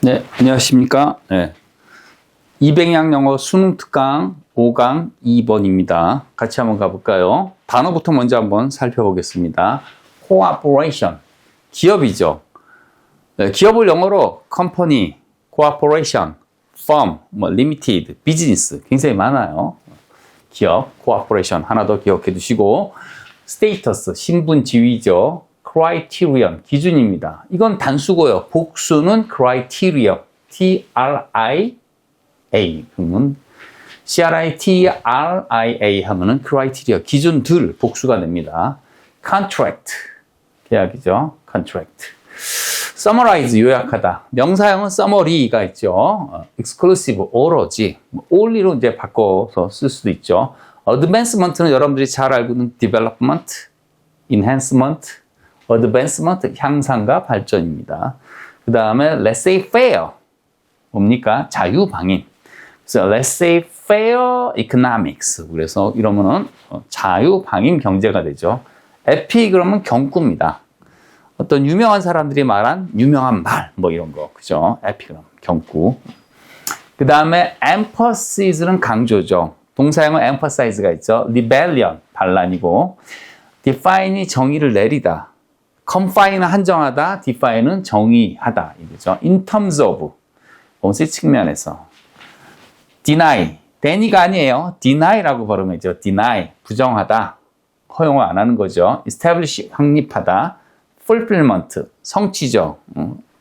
네, 안녕하십니까. 네. 이백양 영어 수능 특강 5강 2번입니다. 같이 한번 가볼까요? 단어부터 먼저 한번 살펴보겠습니다. Cooperation, 기업이죠. 네, 기업을 영어로 company, cooperation, firm, limited, business 굉장히 많아요. 기업, cooperation 하나 더 기억해 두시고 status, 신분, 지위죠. criterion, 기준입니다. 이건 단수고요. 복수는 criteria, T-R-I-A. 그러면 C-R-I-T-R-I-A 하면은 criteria, 기준들, 복수가 됩니다. contract, 계약이죠. contract. summarize, 요약하다. 명사형은 summary가 있죠. exclusive, 오로지. only로 이제 바꿔서 쓸 수도 있죠. advancement는 여러분들이 잘 알고 있는 development, enhancement, advancement, 향상과 발전입니다. 그 다음에 let's say fair, 뭡니까? 자유방임. 그래서 let's say fair economics. 그래서 이러면은 자유방임 경제가 되죠. epi 그러면 경구입니다. 어떤 유명한 사람들이 말한 유명한 말, 이런 거, 그죠? epi 그럼 경구. 그 다음에 emphasis는 강조죠. 동사형은 emphasize가 있죠. rebellion, 반란이고, define이 정의를 내리다. confine은 한정하다, define은 정의하다. 이거죠. in terms of, 본세 측면에서. deny, dany가 아니에요. deny라고 발음하죠. deny, 부정하다. 허용을 안 하는 거죠. establish, 확립하다. fulfillment, 성취죠.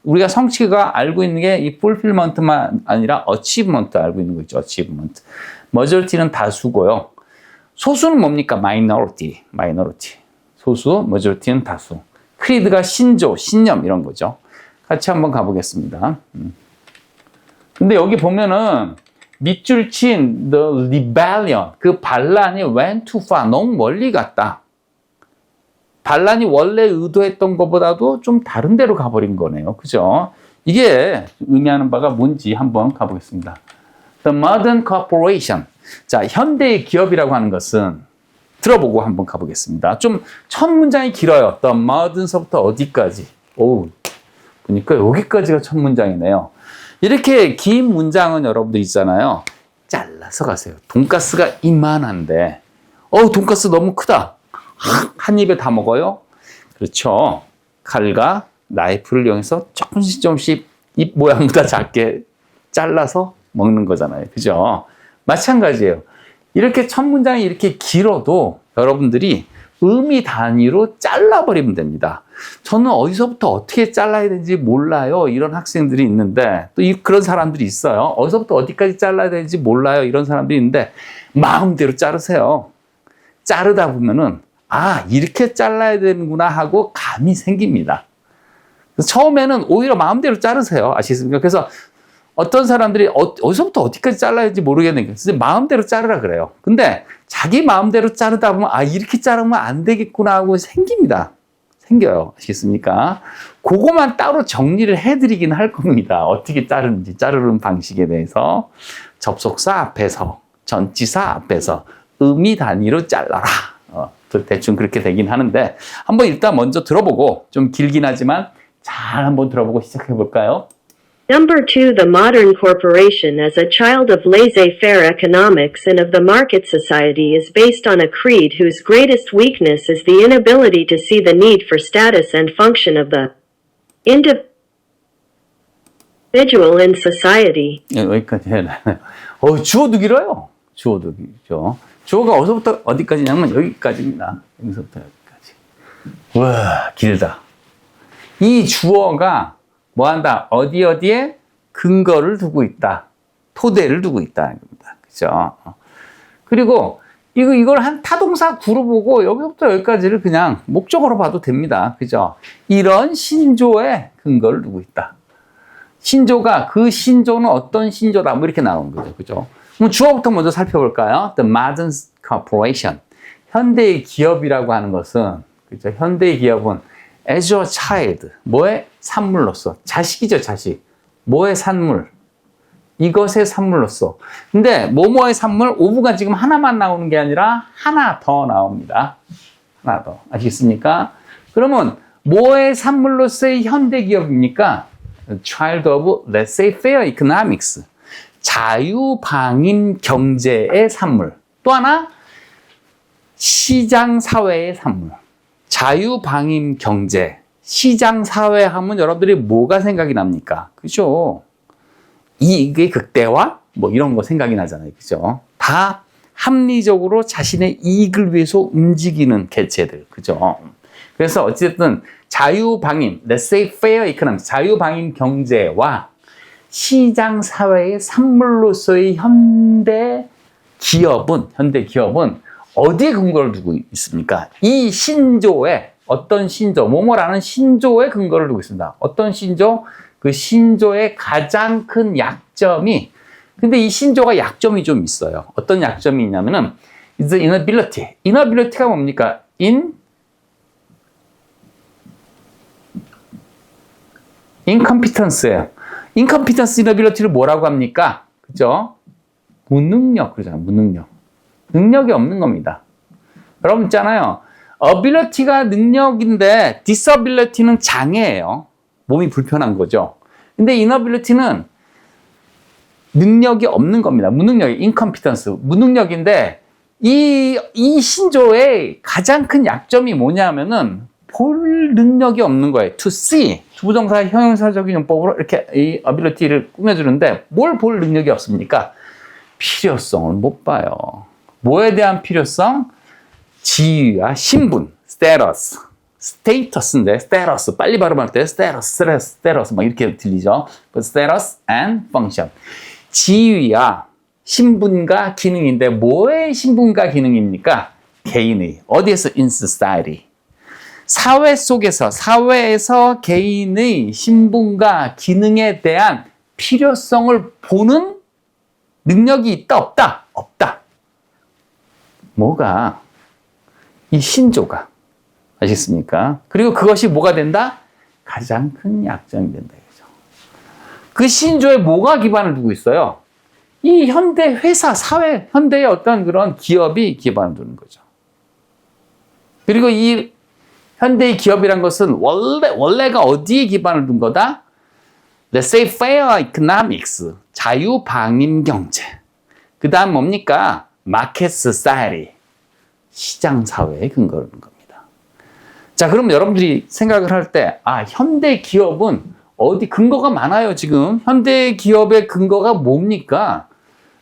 우리가 성취가 알고 있는 게 이 fulfillment만 아니라 achievement 알고 있는 거 있죠. achievement. majority는 다수고요. 소수는 뭡니까? minority. 소수, majority는 다수. creed가 신조, 신념 이런 거죠. 같이 한번 가보겠습니다. 근데 여기 보면은 밑줄 친 the rebellion, 그 반란이 went too far, 너무 멀리 갔다. 반란이 원래 의도했던 것보다도 좀 다른 데로 가버린 거네요. 그죠? 이게 의미하는 바가 뭔지 한번 가보겠습니다. The modern corporation. 자, 현대의 기업이라고 하는 것은 들어보고 한번 가보겠습니다. 좀 첫 문장이 길어요. The modern서부터 어디까지? 오, 보니까 여기까지가 첫 문장이네요. 이렇게 긴 문장은 여러분들 있잖아요. 잘라서 가세요. 돈가스가 이만한데, 돈가스 너무 크다. 한 입에 다 먹어요? 그렇죠. 칼과 나이프를 이용해서 조금씩 입 모양보다 작게 잘라서 먹는 거잖아요. 그죠? 마찬가지예요. 이렇게 첫 문장이 이렇게 길어도 여러분들이 의미 단위로 잘라버리면 됩니다. 저는 어디서부터 어떻게 잘라야 되는지 몰라요. 이런 학생들이 있는데, 또 그런 사람들이 있어요. 어디서부터 어디까지 잘라야 되는지 몰라요. 이런 사람들이 있는데, 마음대로 자르세요. 자르다 보면은, 이렇게 잘라야 되는구나 하고 감이 생깁니다. 그래서 처음에는 오히려 마음대로 자르세요. 아시겠습니까? 그래서 어떤 사람들이 어디서부터 어디까지 잘라야 할지 모르겠는 게 마음대로 자르라 그래요. 근데 자기 마음대로 자르다 보면 이렇게 자르면 안 되겠구나 하고 생겨요. 아시겠습니까? 그거만 따로 정리를 해드리긴 할 겁니다. 어떻게 자르는지, 자르는 방식에 대해서 접속사 앞에서, 전치사 앞에서 의미 단위로 잘라라. 대충 그렇게 되긴 하는데 한번 일단 먼저 들어보고, 좀 길긴 하지만 잘 한번 들어보고 시작해 볼까요? Number 2. The modern corporation as a child of laissez-faire economics and of the market society is based on a creed whose greatest weakness is the inability to see the need for status and function of the individual in society. 여기까지 해놔요. 주어도 길어요. 주어도 길죠. 주어가 어디서부터 어디까지냐면 여기까지입니다. 여기서부터 여기까지. 와, 길다. 이 주어가 뭐한다? 어디에 근거를 두고 있다. 토대를 두고 있다. 그죠? 그리고 이걸 한 타동사 구로 보고 여기서부터 여기까지를 그냥 목적으로 봐도 됩니다. 그죠? 이런 신조에 근거를 두고 있다. 그 신조는 어떤 신조다. 이렇게 나오는 거죠. 그죠? 그럼 주어부터 먼저 살펴볼까요? The modern corporation. 현대의 기업이라고 하는 것은, 그죠? 현대의 기업은 as a child, 뭐의 산물로서, 자식이죠, 자식. 뭐의 산물? 이것의 산물로서. 근데 뭐뭐의 산물, 오브가 지금 하나만 나오는 게 아니라 하나 더 나옵니다. 하나 더. 아시겠습니까? 그러면 뭐의 산물로서의 현대 기업입니까? child of laissez-faire economics. 자유방임 경제의 산물. 또 하나, 시장사회의 산물. 자유방임 경제, 시장사회 하면 여러분들이 뭐가 생각이 납니까? 그죠? 이익의 극대화? 뭐 이런 거 생각이 나잖아요. 그죠? 다 합리적으로 자신의 이익을 위해서 움직이는 개체들. 그죠? 그래서 어쨌든 자유방임, laissez-faire economics, 자유방임 경제와 시장사회의 산물로서의 현대 기업은 어디에 근거를 두고 있습니까? 이 신조에, 어떤 신조, 뭐뭐라는 신조에 근거를 두고 있습니다. 어떤 신조? 그 신조의 가장 큰 약점이, 근데 이 신조가 약점이 좀 있어요. 어떤 약점이 있냐면은, the inability. inability가 뭡니까? incompetence예요. incompetence, inability를 뭐라고 합니까? 그죠? 무능력, 그러잖아요. 무능력. 능력이 없는 겁니다. 여러분 있잖아요. ability가 능력인데 disability는 장애예요. 몸이 불편한 거죠. 근데 inability는 능력이 없는 겁니다. 무능력이 incompetence, 무능력인데 이 신조의 가장 큰 약점이 뭐냐면은 볼 능력이 없는 거예요. to see, 부정사 형용사적인 용법으로 이렇게 이 ability를 꾸며주는데 뭘 볼 능력이 없습니까? 필요성을 못 봐요. 뭐에 대한 필요성? 지위와 신분, status, status인데 status, 빨리 발음할 때 status 막 이렇게 들리죠. status and function. 지위와 신분과 기능인데 뭐의 신분과 기능입니까? 개인의. 어디에서? in society. 사회 속에서, 사회에서 개인의 신분과 기능에 대한 필요성을 보는 능력이 있다, 없다? 없다. 뭐가? 이 신조가. 아시겠습니까? 그리고 그것이 뭐가 된다? 가장 큰 약점이 된다. 그죠? 그 신조에 뭐가 기반을 두고 있어요? 이 현대 회사, 사회, 현대의 어떤 그런 기업이 기반을 두는 거죠. 그리고 이 현대의 기업이란 것은 원래가 어디에 기반을 둔 거다? laissez-faire economics, 자유방임 경제. 그 다음 뭡니까? market society, 시장사회에 근거를 둔 겁니다. 자, 그럼 여러분들이 생각을 할 때, 현대 기업은 어디 근거가 많아요, 지금. 현대 기업의 근거가 뭡니까?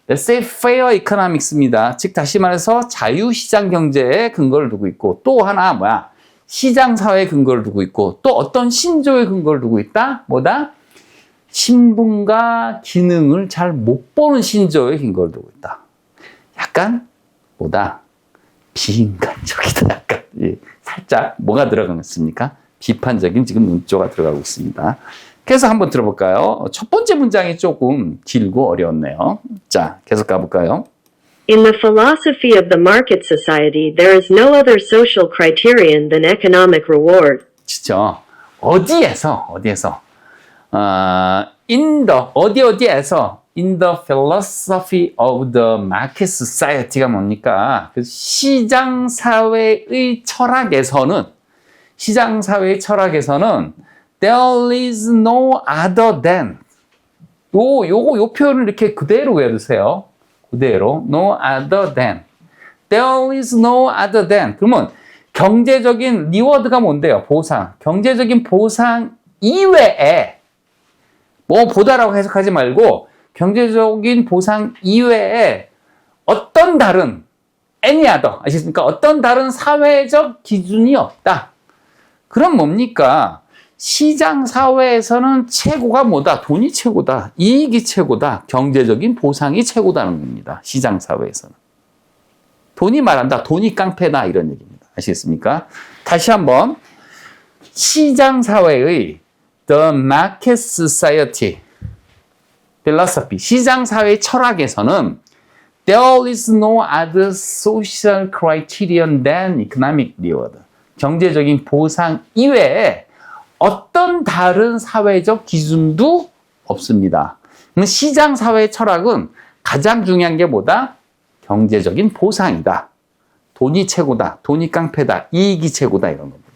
laissez-faire economics입니다. 즉, 다시 말해서 자유시장 경제에 근거를 두고 있고, 또 하나 뭐야? 시장사회에 근거를 두고 있고, 또 어떤 신조에 근거를 두고 있다? 뭐다? 신분과 기능을 잘 못 보는 신조에 근거를 두고 있다. 약간 뭐다? 비인간적이다. 약간 살짝 뭐가 들어가겠습니까? 비판적인 지금 논조가 들어가고 있습니다. 그래서 한번 들어볼까요? 첫 번째 문장이 조금 길고 어려웠네요. 자, 계속 가볼까요? In the philosophy of the market society, there is no other social criterion than economic reward. 진짜 어디에서 in the philosophy of the market society가 뭡니까? 그 시장사회의 철학에서는 there is no other than 요 표현을 이렇게 그대로 외우세요. 그대로 no other than there is no other than 그러면 경제적인 리워드가 뭔데요? 보상. 경제적인 보상 이외에 뭐 보다라고 해석하지 말고 경제적인 보상 이외에 어떤 다른 any other 아시겠습니까? 어떤 다른 사회적 기준이 없다. 그럼 뭡니까? 시장 사회에서는 최고가 뭐다? 돈이 최고다. 이익이 최고다. 경제적인 보상이 최고다는 겁니다. 시장 사회에서는. 돈이 말한다. 돈이 깡패다. 이런 얘기입니다. 아시겠습니까? 다시 한번 시장 사회의 The Market Society Philosophy 시장 사회 철학에서는 There is no other social criterion than economic reward. 경제적인 보상 이외에 어떤 다른 사회적 기준도 없습니다. 시장 사회 철학은 가장 중요한 게 뭐다? 경제적인 보상이다. 돈이 최고다. 돈이 깡패다. 이익이 최고다. 이런 겁니다.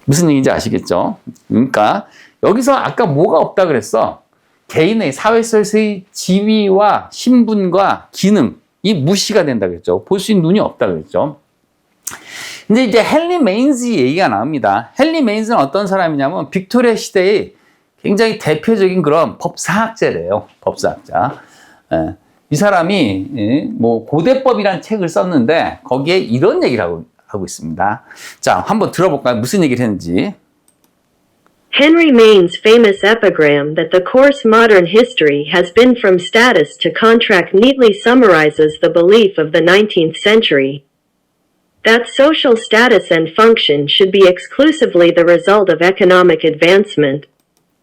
무슨 얘기인지 아시겠죠? 그러니까 여기서 아까 뭐가 없다 그랬어? 개인의 사회에서의 지위와 신분과 기능이 무시가 된다 그랬죠. 볼 수 있는 눈이 없다 그랬죠. 근데 이제 헨리 메인즈 얘기가 나옵니다. 헨리 메인즈는 어떤 사람이냐면 빅토리아 시대의 굉장히 대표적인 그런 법사학자래요. 법사학자. 예. 이 사람이 뭐 고대법이라는 책을 썼는데 거기에 이런 얘기를 하고 있습니다. 자, 한번 들어볼까요? 무슨 얘기를 했는지. Henry Maine's famous epigram that the course modern history has been from status to contract neatly summarizes the belief of the 19th century. That social status and function should be exclusively the result of economic advancement.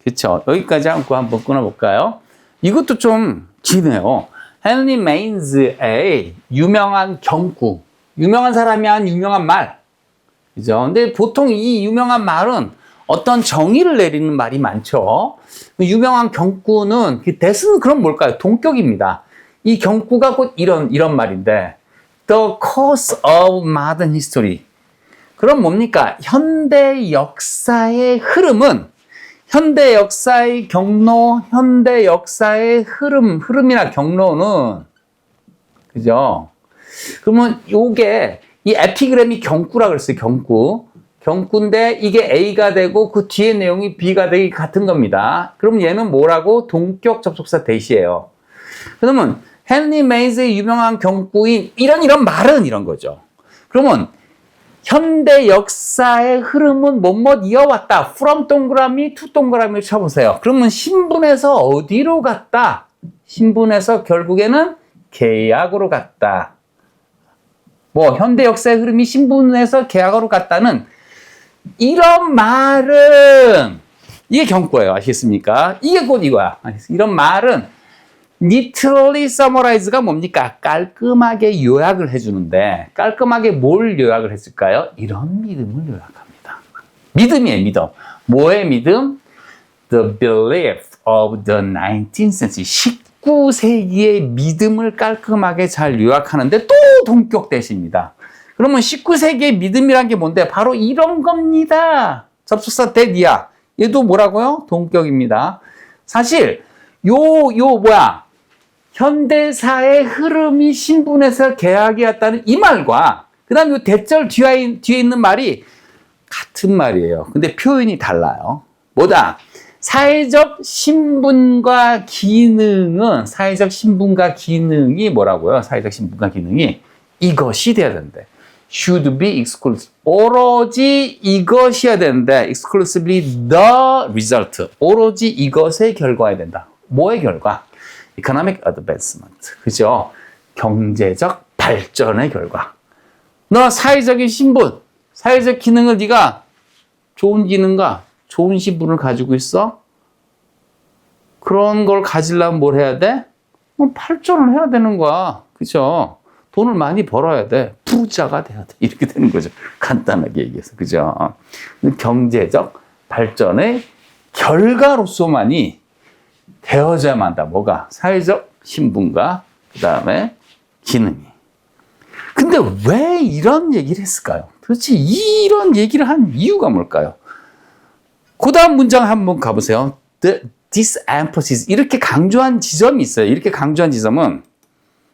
그렇죠. 여기까지 한번 끊어볼까요? 이것도 좀 기네요. 헨리 메인즈의 유명한 경구, 유명한 사람이 한 유명한 말, 그죠? 근데 보통 이 유명한 말은 어떤 정의를 내리는 말이 많죠. 유명한 경구는 그 대수는 그럼 뭘까요? 동격입니다. 이 경구가 곧 이런 말인데, The course of modern history. 그럼 뭡니까? 현대 역사의 흐름은, 현대 역사의 경로, 현대 역사의 흐름이나 경로는, 그죠? 그러면 요게, 이 에피그램이 경구라 그랬어요, 경구인데 이게 A가 되고 그 뒤에 내용이 B가 되기 같은 겁니다. 그럼 얘는 뭐라고? 동격 접속사 대시예요. 그러면 헨리 메인즈의 유명한 경구인 이런 말은 이런 거죠. 그러면 현대 역사의 흐름은 뭐뭐 이어왔다. from 동그라미 to 동그라미를 쳐보세요. 그러면 신분에서 어디로 갔다? 신분에서 결국에는 계약으로 갔다. 뭐 현대 역사의 흐름이 신분에서 계약으로 갔다는 이런 말은 이게 경고예요. 아시겠습니까? 이게 곧 이거야. 이런 말은 literally summarize가 뭡니까? 깔끔하게 요약을 해주는데 깔끔하게 뭘 요약을 했을까요? 이런 믿음을 요약합니다. 믿음이에요. 믿음. 뭐의 믿음? The belief of the 19th century. 19세기의 믿음을 깔끔하게 잘 요약하는데 또 동격 대시입니다. 그러면 19세기의 믿음이란 게 뭔데? 바로 이런 겁니다. 접속사 대디야. 얘도 뭐라고요? 동격입니다. 사실 현대사의 흐름이 신분에서 계약이었다는 이 말과 그 다음에 요 대절 뒤에 있는 말이 같은 말이에요. 근데 표현이 달라요. 뭐다? 사회적 신분과 기능은 사회적 신분과 기능이 뭐라고요? 사회적 신분과 기능이 이것이 돼야 된대. should be exclusive. 오로지 이것이어야 되는데 exclusively the result. 오로지 이것의 결과여야 된다. 뭐의 결과? economic advancement. 그죠? 경제적 발전의 결과. 너 사회적인 신분, 사회적 기능을 네가 좋은 기능과 좋은 신분을 가지고 있어? 그런 걸 가지려면 뭘 해야 돼? 발전을 해야 되는 거야. 그죠? 돈을 많이 벌어야 돼. 부자가 돼야 돼. 이렇게 되는 거죠. 간단하게 얘기해서. 그죠? 경제적 발전의 결과로서만이 되어져야만 한다. 뭐가? 사회적 신분과 그 다음에 기능이. 근데 왜 이런 얘기를 했을까요? 도대체 이런 얘기를 한 이유가 뭘까요? 그 다음 문장 한번 가보세요. This emphasis. 이렇게 강조한 지점이 있어요. 이렇게 강조한 지점은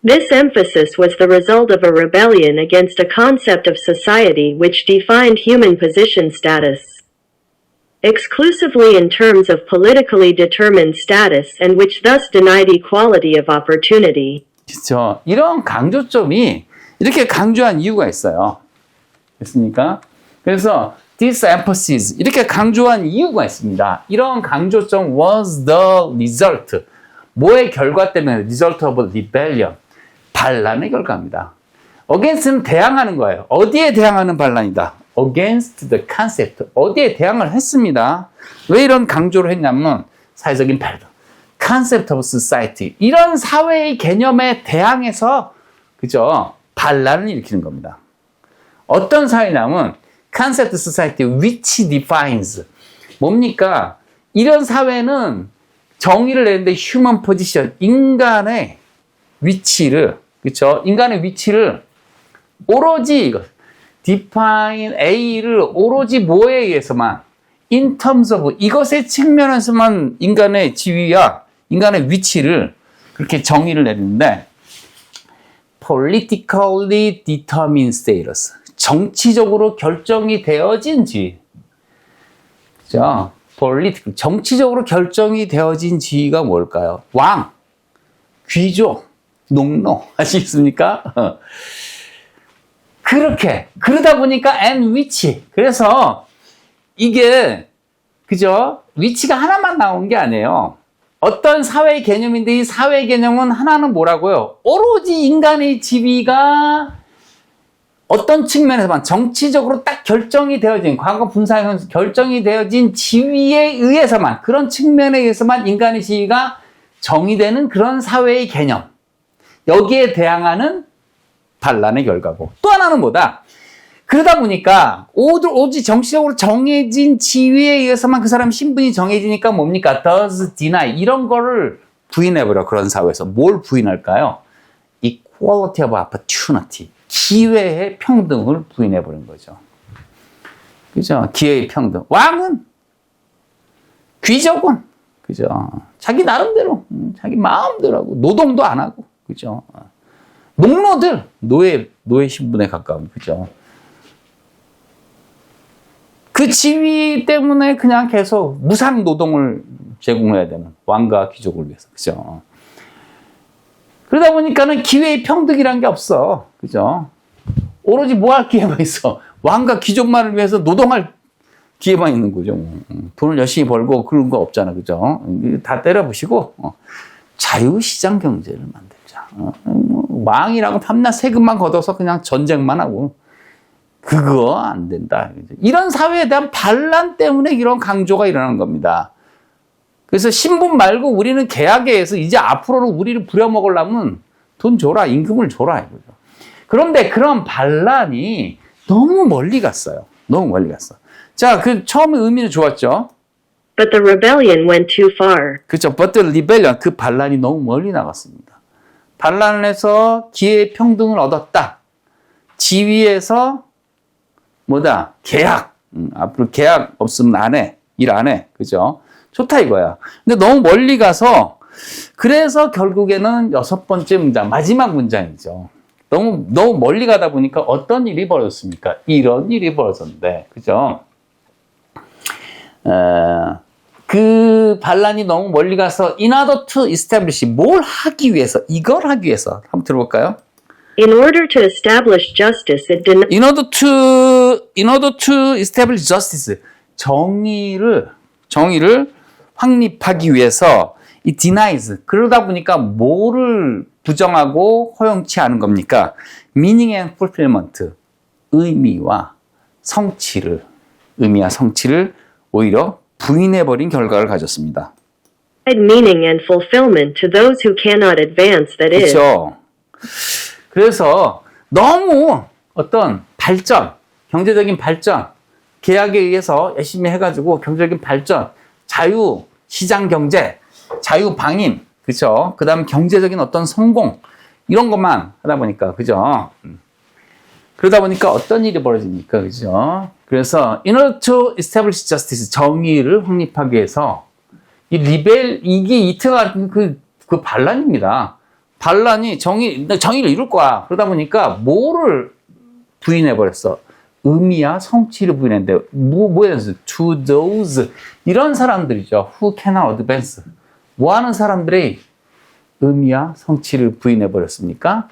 This emphasis was the result of a rebellion against a concept of society which defined human position status exclusively in terms of politically determined status and which thus denied equality of opportunity. 그렇죠. 이런 강조점이 이렇게 강조한 이유가 있어요. 됐습니까? 그래서 this emphasis 이렇게 강조한 이유가 있습니다. 이런 강조점 was the result. 뭐의 결과 때문에 result of rebellion. 반란의 결과입니다. against는 대항하는 거예요. 어디에 대항하는 반란이다? against the concept. 어디에 대항을 했습니다. 왜 이런 강조를 했냐면 사회적인 발전. concept of society. 이런 사회의 개념에 대항해서 그죠? 반란을 일으키는 겁니다. 어떤 사회냐면 concept society which defines. 뭡니까? 이런 사회는 정의를 내는데 human position. 인간의 위치를 그렇죠? 인간의 위치를 오로지 define A를 오로지 뭐에 의해서만 in terms of 이것의 측면에서만 인간의 지위와 인간의 위치를 그렇게 정의를 내리는데 politically determined status 정치적으로 결정이 되어진 지위 그죠? political 정치적으로 결정이 되어진 지위가 뭘까요? 왕, 귀족, 농노 아시겠습니까? 그렇게 그러다 보니까 and 위치 그래서 이게 그죠? 위치가 하나만 나온 게 아니에요. 어떤 사회 개념인데 이 사회 개념은 하나는 뭐라고요? 오로지 인간의 지위가 어떤 측면에서만 정치적으로 딱 결정이 되어진 과거 분사형 결정이 되어진 지위에 의해서만 그런 측면에 의해서만 인간의 지위가 정의되는 그런 사회의 개념 여기에 대항하는 반란의 결과고 또 하나는 뭐다? 그러다 보니까 오직 정치적으로 정해진 지위에 의해서만 그 사람 신분이 정해지니까 뭡니까? does deny 이런 거를 부인해버려 그런 사회에서 뭘 부인할까요? equality of opportunity 기회의 평등을 부인해버린 거죠. 그죠? 기회의 평등. 왕은 귀족은 그죠? 자기 나름대로 자기 마음대로 하고 노동도 안 하고 그죠? 농노들 노예 신분에 가까운 그죠? 그 지위 때문에 그냥 계속 무상 노동을 제공해야 되는 왕과 귀족을 위해서 그죠? 그러다 보니까는 기회의 평등이란 게 없어 그죠? 오로지 뭐 할 기회만 있어 왕과 귀족만을 위해서 노동할 기회만 있는 거죠. 돈을 열심히 벌고 그런 거 없잖아 그죠? 다 때려부시고 자유시장 경제를 만들자. 왕이라고 밤낮 세금만 걷어서 그냥 전쟁만 하고 그거 안 된다. 이런 사회에 대한 반란 때문에 이런 강조가 일어나는 겁니다. 그래서 신분 말고 우리는 계약에 의해서 이제 앞으로는 우리를 부려먹으려면 돈 줘라, 임금을 줘라. 이거죠. 그런데 그런 반란이 너무 멀리 갔어요. 너무 멀리 갔어. 자, 그 처음에 의미는 좋았죠. But the rebellion went too far. 그렇죠. But the rebellion, 그 반란이 너무 멀리 나갔습니다. 반란을 해서 기회의 평등을 얻었다. 지위에서 뭐다? 계약. 앞으로 계약 없으면 안 해. 일 안 해. 그죠? 좋다 이거야. 근데 너무 멀리 가서 그래서 결국에는 6번째 문장, 마지막 문장이죠. 너무 멀리 가다 보니까 어떤 일이 벌어졌습니까? 이런 일이 벌어졌는데. 그죠? 그 반란이 너무 멀리 가서 in order to establish 뭘 하기 위해서 이걸 하기 위해서 한번 들어볼까요? In order to establish justice, it denied In order to establish justice 정의를 확립하기 위해서 이 denies 그러다 보니까 뭐를 부정하고 허용치 않은 겁니까? meaning and fulfillment 의미와 성취를 오히려 부인해버린 결과를 가졌습니다. meaning and fulfillment to those who cannot advance, that is. 그렇죠. 그래서 너무 어떤 발전, 경제적인 발전, 계약에 의해서 열심히 해가지고 경제적인 발전, 자유 시장 경제, 자유 방임, 그렇죠. 그다음 경제적인 어떤 성공 이런 것만 하다 보니까 그죠. 그러다 보니까 어떤 일이 벌어집니까, 그죠. 그래서 in order to establish justice 정의를 확립하기 위해서 이게 이트가 그 반란입니다. 반란이 정의를 이룰 거야. 그러다 보니까 뭐를 부인해버렸어? 의미와 성취를 부인했는데, 뭐예요? To those. 이런 사람들이죠. Who cannot advance. 뭐 하는 사람들이 의미와 성취를 부인해버렸습니까?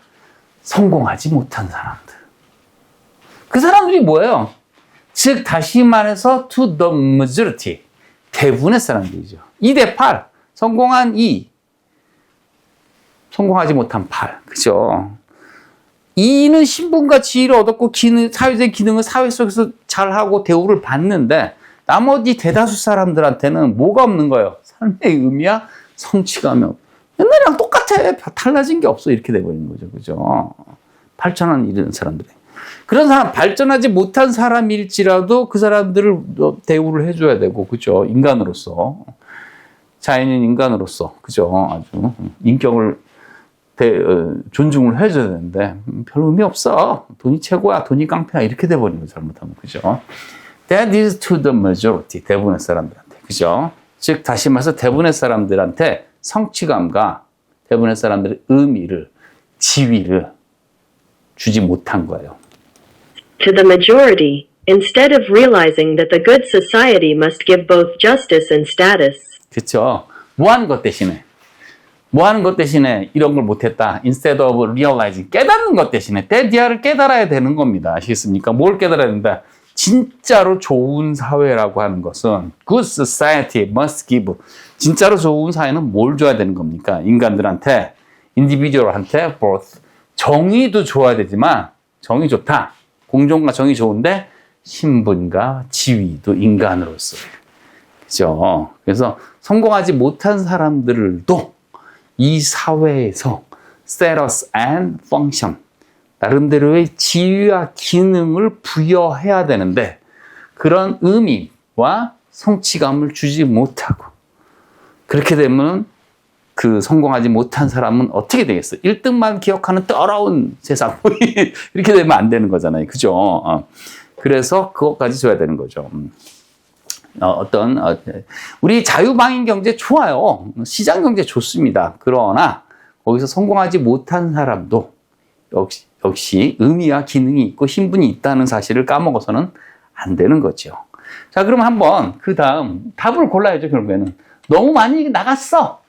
성공하지 못한 사람들. 그 사람들이 뭐예요? 즉, 다시 말해서 to the majority. 대부분의 사람들이죠. 2대8. 성공한 2. 성공하지 못한 8. 그죠? 2는 신분과 지위를 얻었고 사회적인 기능을 사회 속에서 잘하고 대우를 받는데 나머지 대다수 사람들한테는 뭐가 없는 거예요? 삶의 의미와 성취감이 옛날이랑 똑같아. 달라진 게 없어. 이렇게 돼버리는 거죠. 그죠? 발전한 이런 사람들이. 그런 사람, 발전하지 못한 사람일지라도 그 사람들을 대우를 해줘야 되고, 그죠? 인간으로서. 자연인 인간으로서. 그죠? 아주 인격을 존중을 해줘야 되는데 별 의미 없어. 돈이 최고야. 돈이 깡패야. 이렇게 돼버리는 거 잘못하면. 그죠? That is to the majority. 대부분의 사람들한테. 그죠? 즉, 다시 말해서 대부분의 사람들한테 성취감과 대부분의 사람들의 의미를, 지위를 주지 못한 거예요. To the majority, instead of realizing that the good society must give both justice and status. 그렇죠. 뭐 하는 것 대신에 이런 걸 못했다. Instead of realizing, 깨닫는 것 대신에 데디아를 깨달아야 되는 겁니다. 아시겠습니까? 뭘 깨달아야 된다? 진짜로 좋은 사회라고 하는 것은 good society must give. 진짜로 좋은 사회는 뭘 줘야 되는 겁니까? 인간들한테, individual한테 both. 정의도 줘야 되지만 정의 좋다. 공정과 정의 좋은데 신분과 지위도 인간으로서. 그죠? 그래서 성공하지 못한 사람들도 이 사회에서 status and function, 나름대로의 지위와 기능을 부여해야 되는데 그런 의미와 성취감을 주지 못하고 그렇게 되면 그 성공하지 못한 사람은 어떻게 되겠어요? 1등만 기억하는 더러운 세상. 이렇게 되면 안 되는 거잖아요. 그죠? 그래서 그것까지 줘야 되는 거죠. 우리 자유방임 경제 좋아요. 시장 경제 좋습니다. 그러나 거기서 성공하지 못한 사람도 역시 의미와 기능이 있고 신분이 있다는 사실을 까먹어서는 안 되는 거죠. 자, 그럼 한번 그 다음 답을 골라야죠. 결국에는 너무 많이 나갔어.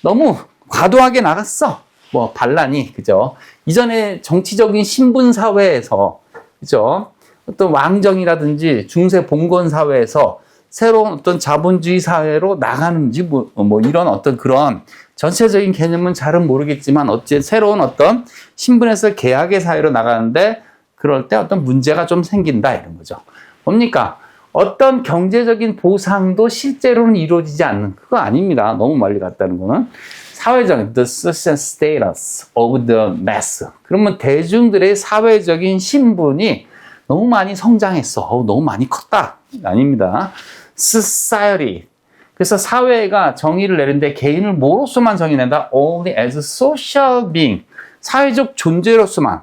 너무 과도하게 나갔어. 뭐 반란이, 그죠? 이전에 정치적인 신분 사회에서, 그죠? 어떤 왕정이라든지 중세 봉건 사회에서 새로운 어떤 자본주의 사회로 나가는지 뭐 이런 어떤 그런 전체적인 개념은 잘은 모르겠지만 어째 새로운 어떤 신분에서 계약의 사회로 나가는데 그럴 때 어떤 문제가 좀 생긴다 이런 거죠. 뭡니까? 어떤 경제적인 보상도 실제로는 이루어지지 않는 그거 아닙니다. 너무 멀리 갔다는 거는 사회적 the social status of the mass. 그러면 대중들의 사회적인 신분이 너무 많이 성장했어. 너무 많이 컸다. 아닙니다. society. 그래서 사회가 정의를 내는데 개인을 뭐로서만 정의낸다? Only as a social being. 사회적 존재로서만.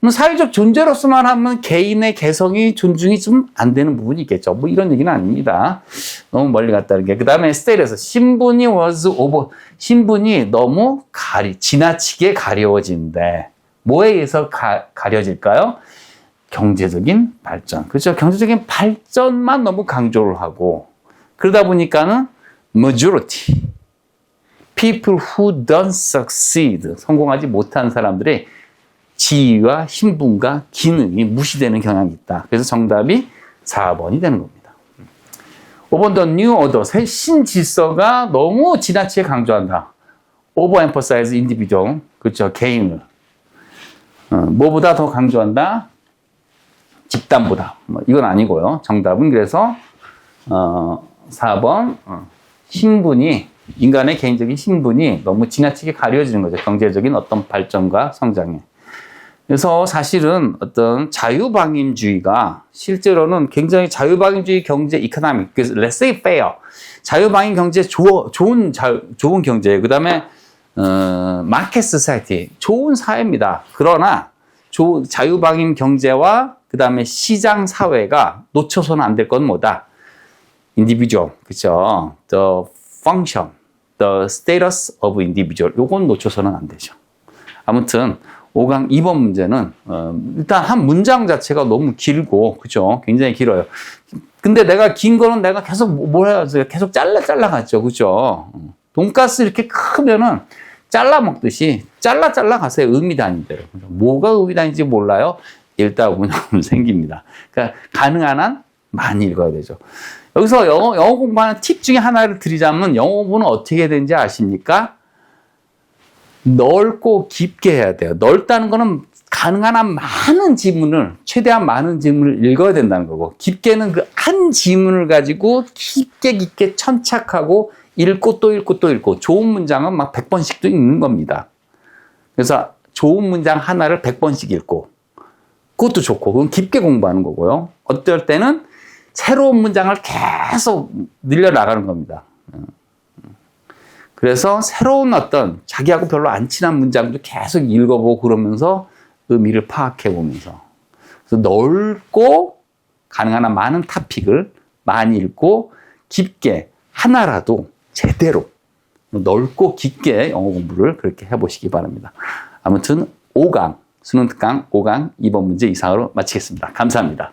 사회적 존재로서만 하면 개인의 개성이 존중이 좀 안 되는 부분이 있겠죠. 뭐 이런 얘기는 아닙니다. 너무 멀리 갔다는 게. 그 다음에 스테이트에서 신분이 was over. 신분이 너무 지나치게 가려워진대. 뭐에 의해서 가려질까요? 경제적인 발전. 그렇죠. 경제적인 발전만 너무 강조를 하고 그러다 보니까는 majority. people who don't succeed. 성공하지 못한 사람들의 지위와 신분과 기능이 무시되는 경향이 있다. 그래서 정답이 4번이 되는 겁니다. 5번 the new order, 새 신질서가 너무 지나치게 강조한다. overemphasize individual, 그렇죠. 개인을. 뭐보다 더 강조한다? 집단보다. 이건 아니고요. 정답은 그래서 4번 신분이 인간의 개인적인 신분이 너무 지나치게 가려지는 거죠. 경제적인 어떤 발전과 성장에. 그래서 사실은 어떤 자유방임주의가 실제로는 굉장히 자유방임주의 경제 이코노믹, let's say fair. 자유방임 경제 좋은 경제예요. 그 다음에 마켓 소사이티 좋은 사회입니다. 그러나 자유방임 경제와 그 다음에 시장 사회가 놓쳐서는 안 될 건 뭐다? individual, 그렇죠? The function, the status of individual. 요건 놓쳐서는 안 되죠. 아무튼 5강 2번 문제는 일단 한 문장 자체가 너무 길고 그죠? 굉장히 길어요. 근데 내가 긴 거는 내가 계속 뭘 해야 돼? 계속 잘라 갔죠. 그죠? 돈가스 이렇게 크면은 잘라 먹듯이 잘라 가세요. 의미단위 대로. 뭐가 의미단위인지 몰라요? 읽다 보면 생깁니다. 그러니까 가능한 한 많이 읽어야 되죠. 여기서 영어 공부하는 팁 중에 하나를 드리자면 영어 공부는 어떻게 해야 되는지 아십니까? 넓고 깊게 해야 돼요. 넓다는 거는 가능한 한 많은 지문을, 최대한 많은 지문을 읽어야 된다는 거고, 깊게는 그 한 지문을 가지고 깊게 천착하고 읽고 또 읽고, 좋은 문장은 막 100번씩도 읽는 겁니다. 그래서 좋은 문장 하나를 100번씩 읽고, 그것도 좋고, 그건 깊게 공부하는 거고요. 어떨 때는 새로운 문장을 계속 늘려나가는 겁니다. 그래서 새로운 어떤 자기하고 별로 안 친한 문장도 계속 읽어보고 그러면서 의미를 파악해 보면서. 그래서 넓고 가능한 한 많은 토픽을 많이 읽고 깊게 하나라도 제대로 넓고 깊게 영어 공부를 그렇게 해보시기 바랍니다. 아무튼 5강, 수능 특강 5강 2번 문제 이상으로 마치겠습니다. 감사합니다.